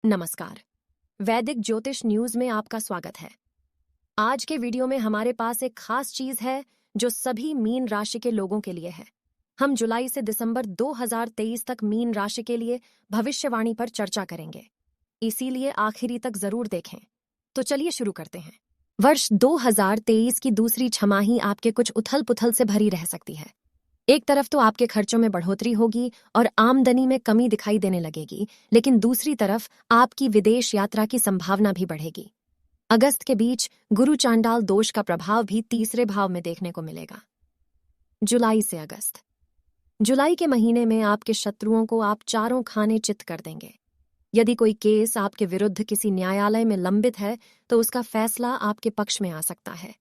नमस्कार। वैदिक ज्योतिष न्यूज में आपका स्वागत है। आज के वीडियो में हमारे पास एक खास चीज है जो सभी मीन राशि के लोगों के लिए है। हम जुलाई से दिसंबर 2023 तक मीन राशि के लिए भविष्यवाणी पर चर्चा करेंगे, इसीलिए आखिरी तक जरूर देखें। तो चलिए शुरू करते हैं। वर्ष 2023 की दूसरी छमाही आपके कुछ उथल पुथल से भरी रह सकती है। एक तरफ तो आपके खर्चों में बढ़ोतरी होगी और आमदनी में कमी दिखाई देने लगेगी, लेकिन दूसरी तरफ आपकी विदेश यात्रा की संभावना भी बढ़ेगी। अगस्त के बीच गुरु चांडाल दोष का प्रभाव भी तीसरे भाव में देखने को मिलेगा। जुलाई से अगस्त। जुलाई के महीने में आपके शत्रुओं को आप चारों खाने चित कर देंगे। यदि कोई केस आपके विरुद्ध किसी न्यायालय में लंबित है तो उसका फैसला आपके पक्ष में आ सकता है।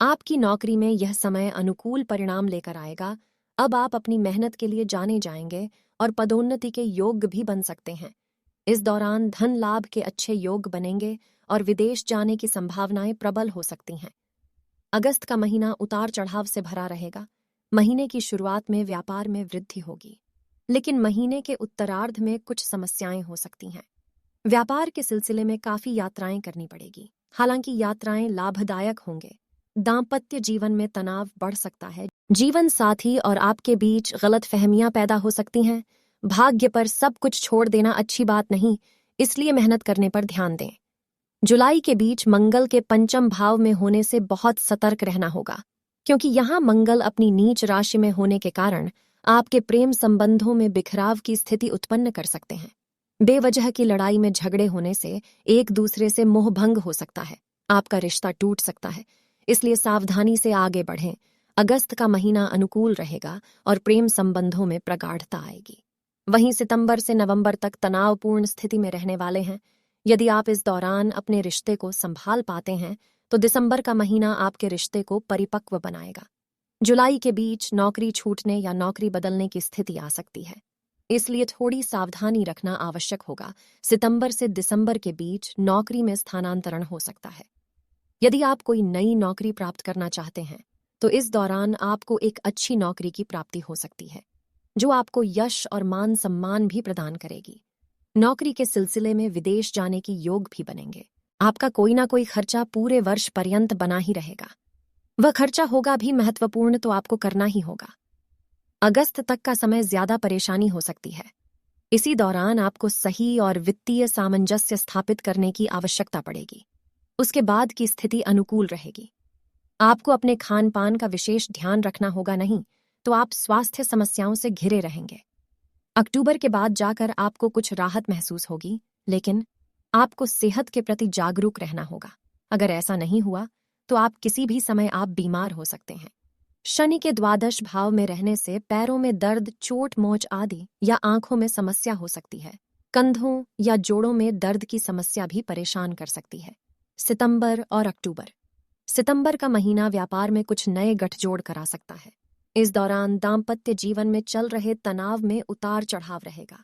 आपकी नौकरी में यह समय अनुकूल परिणाम लेकर आएगा। अब आप अपनी मेहनत के लिए जाने जाएंगे और पदोन्नति के योग्य भी बन सकते हैं। इस दौरान धन लाभ के अच्छे योग बनेंगे और विदेश जाने की संभावनाएं प्रबल हो सकती हैं। अगस्त का महीना उतार चढ़ाव से भरा रहेगा। महीने की शुरुआत में व्यापार में वृद्धि होगी, लेकिन महीने के उत्तरार्ध में कुछ समस्याएं हो सकती हैं। व्यापार के सिलसिले में काफी यात्राएं करनी पड़ेगी, हालांकि यात्राएं लाभदायक होंगे। दाम्पत्य जीवन में तनाव बढ़ सकता है। जीवन साथी और आपके बीच गलतफहमियां पैदा हो सकती हैं। भाग्य पर सब कुछ छोड़ देना अच्छी बात नहीं, इसलिए मेहनत करने पर ध्यान दें। जुलाई के बीच मंगल के पंचम भाव में होने से बहुत सतर्क रहना होगा, क्योंकि यहाँ मंगल अपनी नीच राशि में होने के कारण आपके प्रेम संबंधों में बिखराव की स्थिति उत्पन्न कर सकते हैं। बेवजह की लड़ाई में झगड़े होने से एक दूसरे से मोहभंग हो सकता है। आपका रिश्ता टूट सकता है, इसलिए सावधानी से आगे बढ़ें। अगस्त का महीना अनुकूल रहेगा और प्रेम संबंधों में प्रगाढ़ता आएगी। वहीं सितंबर से नवंबर तक तनावपूर्ण स्थिति में रहने वाले हैं। यदि आप इस दौरान अपने रिश्ते को संभाल पाते हैं तो दिसंबर का महीना आपके रिश्ते को परिपक्व बनाएगा। जुलाई के बीच नौकरी छूटने या नौकरी बदलने की स्थिति आ सकती है, इसलिए थोड़ी सावधानी रखना आवश्यक होगा। सितंबर से दिसंबर के बीच नौकरी में स्थानांतरण हो सकता है। यदि आप कोई नई नौकरी प्राप्त करना चाहते हैं तो इस दौरान आपको एक अच्छी नौकरी की प्राप्ति हो सकती है, जो आपको यश और मान सम्मान भी प्रदान करेगी। नौकरी के सिलसिले में विदेश जाने की योग भी बनेंगे। आपका कोई ना कोई खर्चा पूरे वर्ष पर्यंत बना ही रहेगा। वह खर्चा होगा भी महत्वपूर्ण तो आपको करना ही होगा। अगस्त तक का समय ज्यादा परेशानी हो सकती है। इसी दौरान आपको सही और वित्तीय सामंजस्य स्थापित करने की आवश्यकता पड़ेगी। उसके बाद की स्थिति अनुकूल रहेगी। आपको अपने खान पान का विशेष ध्यान रखना होगा, नहीं तो आप स्वास्थ्य समस्याओं से घिरे रहेंगे। अक्टूबर के बाद जाकर आपको कुछ राहत महसूस होगी, लेकिन आपको सेहत के प्रति जागरूक रहना होगा। अगर ऐसा नहीं हुआ तो आप किसी भी समय आप बीमार हो सकते हैं। शनि के द्वादश भाव में रहने से पैरों में दर्द, चोट मोच आदि या आंखों में समस्या हो सकती है। कंधों या जोड़ों में दर्द की समस्या भी परेशान कर सकती है। सितंबर और अक्टूबर। सितंबर का महीना व्यापार में कुछ नए गठजोड़ करा सकता है। इस दौरान दाम्पत्य जीवन में चल रहे तनाव में उतार चढ़ाव रहेगा।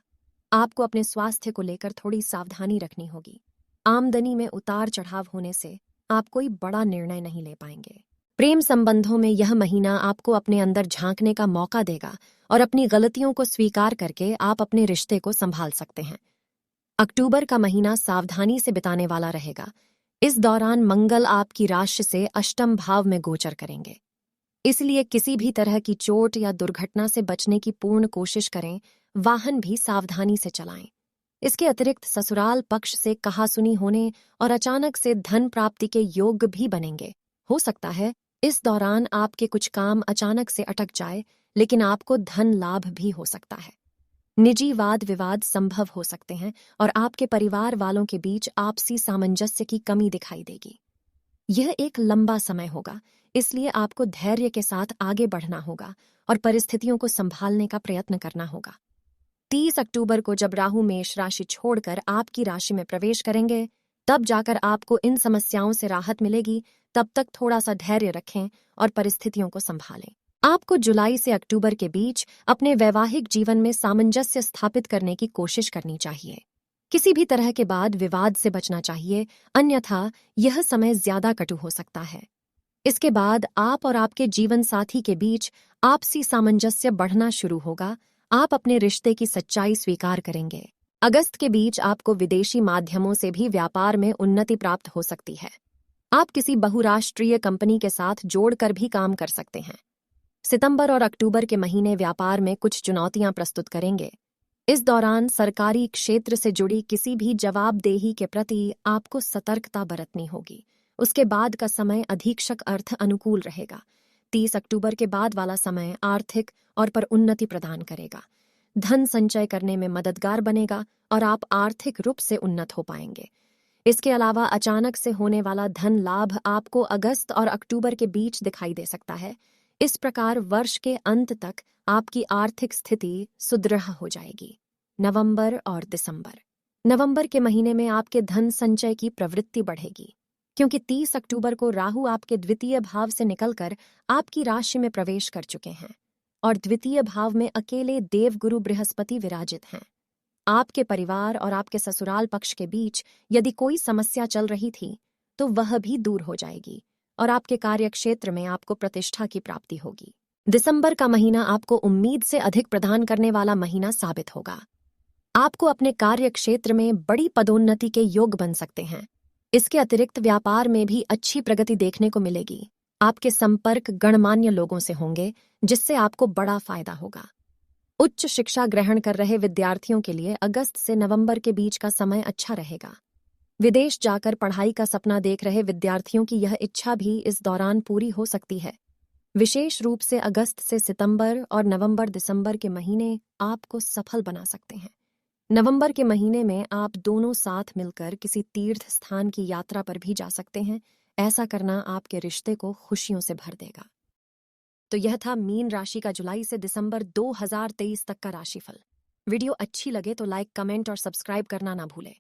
आपको अपने स्वास्थ्य को लेकर थोड़ी सावधानी रखनी होगी। आमदनी में उतार चढ़ाव होने से आप कोई बड़ा निर्णय नहीं ले पाएंगे। प्रेम संबंधों में यह महीना आपको अपने अंदर झांकने का मौका देगा और अपनी गलतियों को स्वीकार करके आप अपने रिश्ते को संभाल सकते हैं। अक्टूबर का महीना सावधानी से बिताने वाला रहेगा। इस दौरान मंगल आपकी राशि से अष्टम भाव में गोचर करेंगे, इसलिए किसी भी तरह की चोट या दुर्घटना से बचने की पूर्ण कोशिश करें। वाहन भी सावधानी से चलाएं। इसके अतिरिक्त ससुराल पक्ष से कहासुनी होने और अचानक से धन प्राप्ति के योग भी बनेंगे। हो सकता है इस दौरान आपके कुछ काम अचानक से अटक जाए, लेकिन आपको धन लाभ भी हो सकता है। निजी वाद विवाद संभव हो सकते हैं और आपके परिवार वालों के बीच आपसी सामंजस्य की कमी दिखाई देगी। यह एक लंबा समय होगा, इसलिए आपको धैर्य के साथ आगे बढ़ना होगा और परिस्थितियों को संभालने का प्रयत्न करना होगा। 30 अक्टूबर को जब राहु मेष राशि छोड़कर आपकी राशि में प्रवेश करेंगे, तब जाकर आपको इन समस्याओं से राहत मिलेगी। तब तक थोड़ा सा धैर्य रखें और परिस्थितियों को संभालें। आपको जुलाई से अक्टूबर के बीच अपने वैवाहिक जीवन में सामंजस्य स्थापित करने की कोशिश करनी चाहिए। किसी भी तरह के बाद विवाद से बचना चाहिए, अन्यथा यह समय ज्यादा कटु हो सकता है। इसके बाद आप और आपके जीवन साथी के बीच आपसी सामंजस्य बढ़ना शुरू होगा। आप अपने रिश्ते की सच्चाई स्वीकार करेंगे अगस्त के बीच आपको विदेशी माध्यमों से भी व्यापार में उन्नति प्राप्त हो सकती है। आप किसी बहुराष्ट्रीय कंपनी के साथ जोड़कर भी काम कर सकते हैं। सितंबर और अक्टूबर के महीने व्यापार में कुछ चुनौतियां प्रस्तुत करेंगे। इस दौरान सरकारी क्षेत्र से जुड़ी किसी भी जवाबदेही के प्रति आपको सतर्कता बरतनी होगी। उसके बाद का समय अधीक्षक अर्थ अनुकूल रहेगा। 30 अक्टूबर के बाद वाला समय आर्थिक और पर उन्नति प्रदान करेगा। धन संचय करने में मददगार बनेगा और आप आर्थिक रूप से उन्नत हो पाएंगे। इसके अलावा अचानक से होने वाला धन लाभ आपको अगस्त और अक्टूबर के बीच दिखाई दे सकता है। इस प्रकार वर्ष के अंत तक आपकी आर्थिक स्थिति सुदृढ़ हो जाएगी। नवंबर और दिसंबर। नवंबर के महीने में आपके धन संचय की प्रवृत्ति बढ़ेगी, क्योंकि 30 अक्टूबर को राहु आपके द्वितीय भाव से निकलकर आपकी राशि में प्रवेश कर चुके हैं और द्वितीय भाव में अकेले देवगुरु बृहस्पति विराजित हैं। आपके परिवार और आपके ससुराल पक्ष के बीच यदि कोई समस्या चल रही थी तो वह भी दूर हो जाएगी और आपके कार्यक्षेत्र में आपको प्रतिष्ठा की प्राप्ति होगी। दिसंबर का महीना आपको उम्मीद से अधिक प्रदान करने वाला महीना साबित होगा। आपको अपने कार्यक्षेत्र में बड़ी पदोन्नति के योग बन सकते हैं। इसके अतिरिक्त व्यापार में भी अच्छी प्रगति देखने को मिलेगी। आपके संपर्क गणमान्य लोगों से होंगे, जिससे आपको बड़ा फायदा होगा। उच्च शिक्षा ग्रहण कर रहे विद्यार्थियों के लिए अगस्त से नवंबर के बीच का समय अच्छा रहेगा। विदेश जाकर पढ़ाई का सपना देख रहे विद्यार्थियों की यह इच्छा भी इस दौरान पूरी हो सकती है। विशेष रूप से अगस्त से सितंबर और नवंबर दिसंबर के महीने आपको सफल बना सकते हैं। नवंबर के महीने में आप दोनों साथ मिलकर किसी तीर्थ स्थान की यात्रा पर भी जा सकते हैं। ऐसा करना आपके रिश्ते को खुशियों से भर देगा। तो यह था मीन राशि का जुलाई से दिसंबर 2023 तक का राशिफल। वीडियो अच्छी लगे तो लाइक, कमेंट और सब्सक्राइब करना ना भूलें।